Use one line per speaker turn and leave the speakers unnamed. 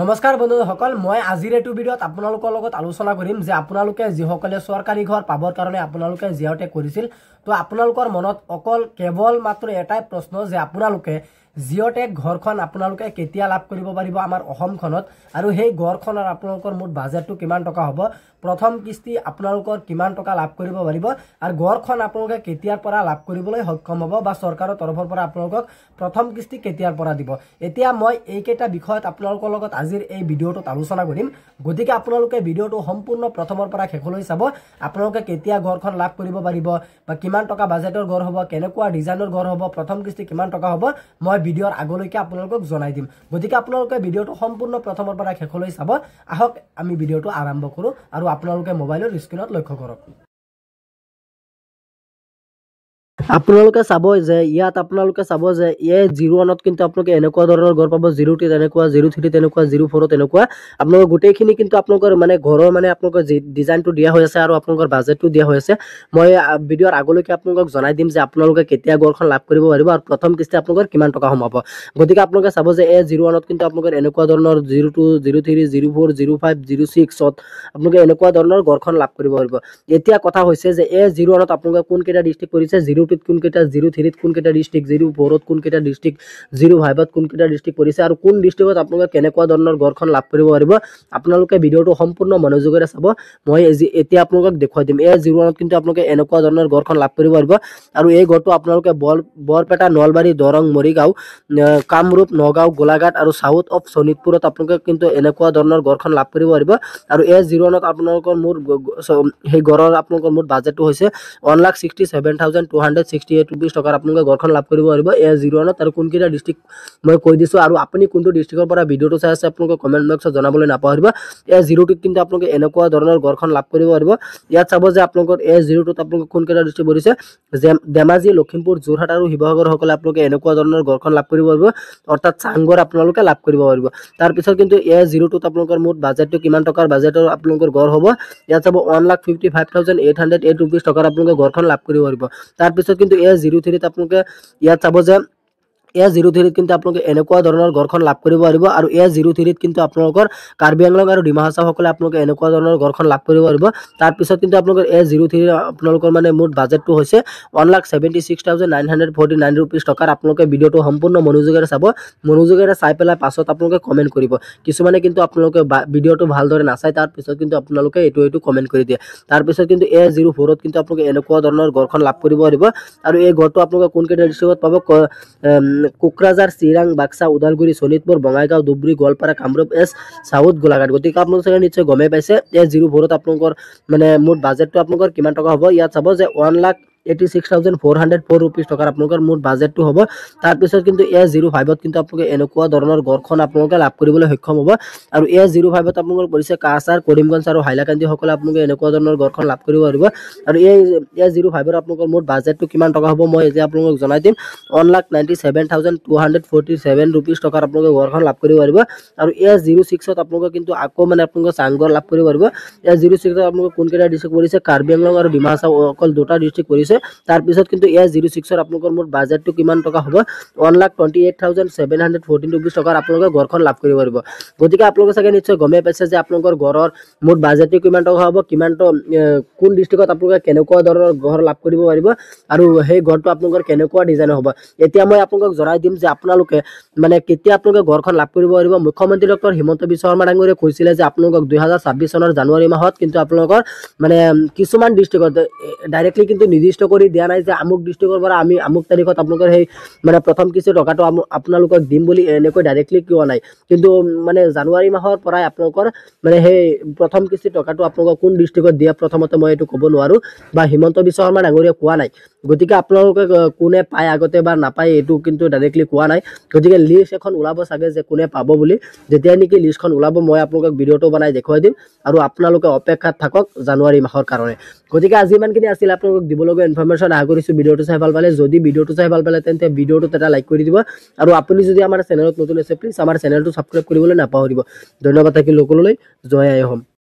নমস্কাৰ বন্ধুসকল, মই আজিৰ এইটো ভিডিঅ'ত আপোনালোকৰ লগত আলোচনা কৰিম যে আপোনালোকে যিসকলে চৰকাৰী ঘৰ পাবৰ কাৰণে আপোনালোকে জিঅ'টেক কৰিছিল, তো আপোনালোকৰ মনত অকল কেৱল মাত্ৰ এটাই প্ৰশ্ন যে আপোনালোকে জিঅ'টেক ঘৰখন আপোনালোকে কেতিয়া লাভ কৰিব পাৰিব আমাৰ অসমখনত, আৰু সেই ঘৰখনৰ আপোনালোকৰ মুঠ বাজেটটো কিমান টকা হ'ব, প্ৰথম কিস্তি আপোনালোকৰ কিমান টকা লাভ কৰিব পাৰিব, আৰু ঘৰখন আপোনালোকে কেতিয়াৰ পৰা লাভ কৰিবলৈ সক্ষম হ'ব বা চৰকাৰৰ তৰফৰ পৰা আপোনালোকক প্ৰথম কিস্তি কেতিয়াৰ পৰা দিব। এতিয়া মই এইকেইটা বিষয়ত আপোনালোকৰ লগত আজিৰ এই ভিডিঅ'টোত আলোচনা কৰিম, গতিকে আপোনালোকে ভিডিঅ'টো সম্পূৰ্ণ প্ৰথমৰ পৰা শেষলৈ চাব। আপোনালোকে কেতিয়া ঘৰখন লাভ কৰিব পাৰিব বা কিমান টকা বাজেটৰ ঘৰ হ'ব, কেনেকুৱা ডিজাইনৰ ঘৰ হ'ব, প্ৰথম কিস্তি কিমান টকা হ'ব, মই ভিডিঅ'ৰ আগলৈকে আপোনালোকক জনাই দিম। গতিকে আপোনালোকে ভিডিঅ'টো সম্পূৰ্ণ প্ৰথমৰ পৰা শেষলৈ চাব। আহক আমি ভিডিঅ'টো আৰম্ভ কৰোঁ আৰু আপোনালোকে মোবাইলৰ স্ক্ৰীনত লক্ষ্য কৰক। আপোনালোকে চাব যে ইয়াত আপোনালোকে চাব যে এই 01ত কিন্তু আপোনালোকে এনেকুৱা ধৰণৰ ঘৰ পাব, 02 তেনেকুৱা, 03 তেনেকুৱা, 04 তেনেকুৱা। আপোনালোকৰ গোটেইখিনি কিন্তু আপোনালোকৰ মানে ঘৰৰ মানে আপোনালোকৰ ডিজাইনটো দিয়া হৈ আছে আৰু আপোনালোকৰ বাজেটটো দিয়া হৈ আছে। মই ভিডিঅ'ৰ আগলৈকে আপোনালোকক জনাই দিম যে আপোনালোকে কেতিয়া ঘৰখন লাভ কৰিব পাৰিব আৰু প্ৰথম কিস্তি আপোনালোকৰ কিমান টকা সোমাব। গতিকে আপোনালোকে চাব যে এই 01ত কিন্তু আপোনালোকৰ এনেকুৱা ধৰণৰ 02, 03, 04, 05, 06ত আপোনালোকে এনেকুৱা ধৰণৰ ঘৰখন লাভ কৰিব পাৰিব। এতিয়া কথা হৈছে যে এই 01ত আপোনালোকে কোনকেইটা ডিষ্ট্ৰিক্ট পৰিছে, 02ত কোনকেইটা, 03ত কোনকেইটা ডিষ্ট্ৰিক্ট, 04ত কোনকেইটা ডিষ্ট্ৰিক্ট, 05ত কোনকেইটা ডিষ্ট্ৰিক্ট পৰিছে আৰু কোন ডিষ্ট্ৰিক্টত আপোনালোকে কেনেকুৱা ধৰণৰ ঘৰখন লাভ কৰিব পাৰিব। আপোনালোকে ভিডিঅ'টো সম্পূৰ্ণ মনোযোগেৰে চাব। মই এতিয়া আপোনালোকক দেখুৱাই দিম। এই 01ত কিন্তু আপোনালোকে এনেকুৱা ধৰণৰ ঘৰখন লাভ কৰিব পাৰিব আৰু এই ঘৰটো আপোনালোকে বৰপেটা, নলবাৰী, দৰং, মৰিগাঁও, কামৰূপ, নগাঁও, গোলাঘাট আৰু সাউথ অফ শোণিতপুৰত আপোনালোকে কিন্তু এনেকুৱা ধৰণৰ ঘৰখন লাভ কৰিব পাৰিব। আৰু এই 01ত আপোনালোকৰ মুঠ সেই ঘৰৰ আপোনালোকৰ মুঠ বাজেটটো হৈছে 1,67,268 rupees টকাৰ আপোনালোকে ঘৰখন লাভ কৰিব পাৰিব এই 01ত। আৰু কোনকেইটা ডিষ্ট্ৰিক্ট মই কৈ দিছোঁ, আৰু আপুনি কোনটো ডিষ্ট্ৰিক্টৰ পৰা ভিডিঅ'টো চাই আছে আপোনালোকে কমেণ্ট বক্সত জনাবলৈ নাপাহৰিব। এই 02ত কিন্তু আপোনালোকে এনেকুৱা ধৰণৰ ঘৰখন লাভ কৰিব পাৰিব। ইয়াত চাব যে আপোনালোকৰ এই 02ত আপোনালোকৰ কোনকেইটা ডিষ্ট্ৰিক্ট পৰিছে, ধেমাজি, লখিমপুৰ, যোৰহাট আৰু শিৱসাগৰসকলে আপোনালোকে এনেকুৱা ধৰণৰ ঘৰখন লাভ কৰিব পাৰিব, অৰ্থাৎ চাংঘৰ আপোনালোকে লাভ কৰিব পাৰিব। তাৰপিছত কিন্তু এই 02ত আপোনালোকৰ মুঠ বাজেটটো কিমান টকাৰ বাজেটৰ আপোনালোকৰ ঘৰ হ'ব, ইয়াত চাব 1,55,808 rupees টকাৰ আপোনালোকে ঘৰখন লাভ কৰিব পাৰিব। তাৰপিছত কিন্তু এই 03ত আপোনালোকে ইয়াত চাব যে এই 03ত কিন্তু আপোনালোকে এনেকুৱা ধৰণৰ ঘৰখন লাভ কৰিব পাৰিব। আৰু এই 03ত কিন্তু আপোনালোকৰ কাৰ্বি আংলং আৰু ডিমা হাছাওসকলে আপোনালোকে এনেকুৱা ধৰণৰ ঘৰখন লাভ কৰিব পাৰিব। তাৰপিছত কিন্তু আপোনালোকৰ এই 03 আপোনালোকৰ মানে মুঠ বাজেটটো হৈছে 1,76,949 rupees টকাৰ। আপোনালোকে ভিডিঅ'টো সম্পূৰ্ণ মনোযোগেৰে চাব। মনোযোগেৰে চাই পেলাই পাছত আপোনালোকে কমেণ্ট কৰিব। কিছুমানে কিন্তু আপোনালোকে ভিডিঅ'টো ভালদৰে নাচায়, তাৰপিছত কিন্তু আপোনালোকে এইটো কমেণ্ট কৰি দিয়ে। তাৰপিছত কিন্তু এই 04ত কিন্তু আপোনালোকে এনেকুৱা ধৰণৰ ঘৰখন লাভ কৰিব পাৰিব। আৰু এই ঘৰটো আপোনালোকে কোনকেইটা ডিষ্ট্ৰিক্টত পাব, কোকৰাঝাৰ, চিৰাং, বাক্সা, ওদালগুৰি, শোণিতপুৰ, বঙাইগাঁও, ধুবুৰী, গোৱালপাৰা, কামৰূপ, সাউথ, গোলাঘাট। গতিকে আপোনালোকে চাগে নিশ্চয় গমেই পাইছে এই 04ত আপোনালোকৰ মানে মুঠ বাজেটটো আপোনালোকৰ কিমান টকা হ'ব। ইয়াত চাব যে 1,86,404 rupees টকাৰ আপোনালোকৰ মুঠ বাজেটটো হ'ব। তাৰপিছত কিন্তু এই 05ত কিন্তু আপোনালোকে এনেকুৱা ধৰণৰ ঘৰখন আপোনালোকে লাভ কৰিবলৈ সক্ষম হ'ব। আৰু এই 05ত আপোনালোকৰ পৰিছে কাছাৰ, কৰিমগঞ্জ আৰু হাইলাকান্দিসকলে আপোনালোকে এনেকুৱা ধৰণৰ ঘৰখন লাভ কৰিব পাৰিব। আৰু এই 05ৰ আপোনালোকৰ মুঠ বাজেটটো কিমান টকা হ'ব মই এতিয়া আপোনালোকক জনাই দিম। 1,97,247 rupees টকাৰ আপোনালোকে ঘৰখন লাভ কৰিব পাৰিব। আৰু এই 06ত আপোনালোকে কিন্তু আকৌ মানে আপোনালোকে চাংঘৰ লাভ কৰিব পাৰিব। এই 06ত আপোনালোকে কোনকেইটা ডিষ্ট্ৰিক্ট পৰিছে, কাৰ্বি আংলং আৰু ডিমা হাছাও অকল দুটা ডিষ্ট্ৰিক্ট পৰিছে। তাৰপিছত কিন্তু এই 06ৰ আপোনালোকৰ মুঠ বাজেটটো কিমান টকা হ'ব, 1,28,714 rupees টকাৰ আপোনালোকে ঘৰখন লাভ কৰিব পাৰিব। গতিকে আপোনালোকে চাগে নিশ্চয় গমেই পাইছে যে আপোনালোকৰ ঘৰৰ মুঠ বাজেটটো কিমান টকা হ'ব, কিমানটো কোন ডিষ্ট্ৰিক্টত আপোনালোকে কেনেকুৱা ধৰণৰ ঘৰ লাভ কৰিব পাৰিব আৰু সেই ঘৰটো আপোনালোকৰ কেনেকুৱা ডিজাইনৰ হ'ব। এতিয়া মই আপোনালোকক জনাই দিম যে আপোনালোকে মানে কেতিয়া আপোনালোকে ঘৰখন লাভ কৰিব পাৰিব। মুখ্যমন্ত্ৰী ডক্টৰ হিমন্ত বিশ্ব শৰ্মা ডাঙৰীয়াই কৈছিলে যে আপোনালোকক 2026 চনৰ জানুৱাৰী মাহত কিন্তু আপোনালোকৰ মানে কিছুমান ডিষ্ট্ৰিক্টত ডাইৰেক্টলি কিন্তু নিৰ্দিষ্ট কৰি দিয়া নাই যে আমুক ডিষ্ট্ৰিক্টৰ পৰা আমি আমুক তাৰিখত আপোনালোকৰ সেই মানে প্ৰথম কিস্তি টকাটো আপোনালোকক দিম বুলি এনেকৈ ডাইৰেক্টলি কোৱা নাই। কিন্তু মানে জানুৱাৰী মাহৰ পৰাই আপোনালোকৰ মানে সেই প্ৰথম কিস্তি টকাটো আপোনালোকক কোন ডিষ্ট্ৰিক্টত দিয়ে প্ৰথমতে মই এইটো ক'ব নোৱাৰোঁ বা হিমন্ত বিশ্ব শৰ্মা ডাঙৰীয়াই কোৱা নাই। গতিকে আপোনালোকে কোনে পায় আগতে বা নাপায় এইটো কিন্তু ডাইৰেক্টলি কোৱা নাই। গতিকে লিষ্ট এখন ওলাব চাগে যে কোনে পাব বুলি। যেতিয়া নেকি লিষ্টখন ওলাব মই আপোনালোকক ভিডিঅ'টো বনাই দেখুৱাই দিম আৰু আপোনালোকে অপেক্ষাত থাকক জানুৱাৰী মাহৰ কাৰণে। গতিকে আজি ইমানখিনি আছিল আপোনালোকক দিবলগীয়া ইনফৰমেশ্যন। আশা কৰিছোঁ ভিডিঅ'টো চাই ভাল পালে। যদি ভিডিঅ'টো চাই ভাল পালে তেন্তে ভিডিঅ'টোত এটা লাইক কৰি দিব। আৰু আপুনি যদি আমাৰ চেনেলত নতুন আছে প্লিজ আমাৰ চেনেলটো ছাবস্ক্ৰাইব কৰিবলৈ নাপাহৰিব। ধন্যবাদ থাকিল সকলোলৈ। জয় আই অসম।